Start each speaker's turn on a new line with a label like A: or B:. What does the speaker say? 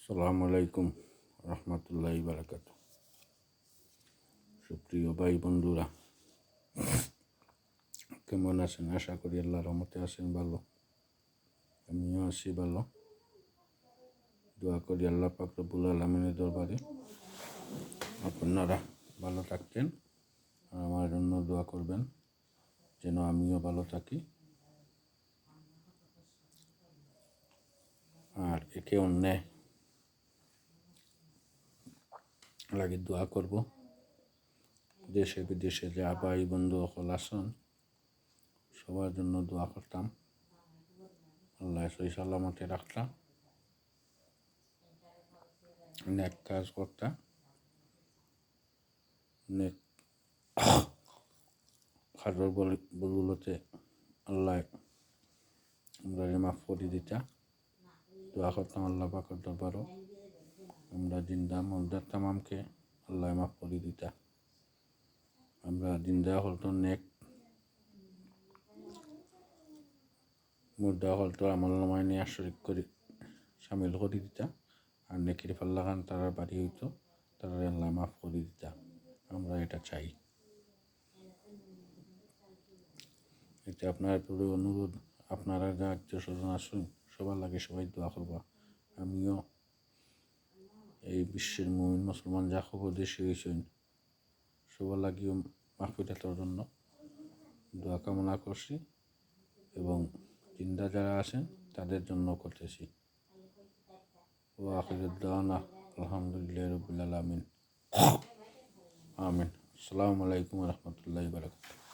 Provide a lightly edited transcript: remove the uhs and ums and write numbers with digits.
A: আসসালামু আলাইকুম রহমতুল্লাহি বারাকাতুহু। সুপ্রিয় ভাই বন্ধুরা, কেমন আছেন? আশা করি আল্লাহর রহমতে আছেন ভালো। আমিও আছি ভালো। দোয়া করি আল্লাহ পাক রব্বুল আলামিনের দরবারে আপনারা ভালো থাকতেন আর আমার জন্য দোয়া করবেন যেন আমিও ভালো থাকি আর একে অন্যের লাগে দোয়া করব। দেশে বিদেশে যা ভাই বন্ধু সকল আছেন সবার জন্য দোয়া করতাম, আল্লাহ সহি সালামতে রাখতাম, নেক কাজ করতাম, নেক কাজের বদৌলতে আল্লাহ আমরা মাফ করে দিতা। দোয়া করতাম আল্লাহ পাকের দরবারও আমরা জিন্দা মুর্দা তামামকে আল্লাহ মাফ করে দিতা। আমরা জিন্দা হলতো নেক মুর্দা হলতো আমল নামায় নিয়ে শরীক করে সামিল করে দিতা। আর নেকির পাল্লা খান তারা বাড়ি হইতো, তারা আল্লাহ মাফ করে দিতা। আমরা এটা চাই। এটা আপনার পুরো অনুরোধ, আপনারা যা আত্মীয় স্বজন আসুন সবার লাগে সবাই দোয়া করবা। আমিও এই বিশ্বের মুমিন মুসলমান যা খবর দেশে হয়েছেন সবার লাগিও মাহফিরাতের জন্য দোয়া কামনা করছি এবং জিন্দা যারা আছেন তাদের জন্য করতেছি। ও আখিরুদ দাওয়ানা আলহামদুলিল্লাহি রাব্বিল আলামিন। আমিন। আসসালামু আলাইকুম রহমতুল্লাহি বারাকাতুহু।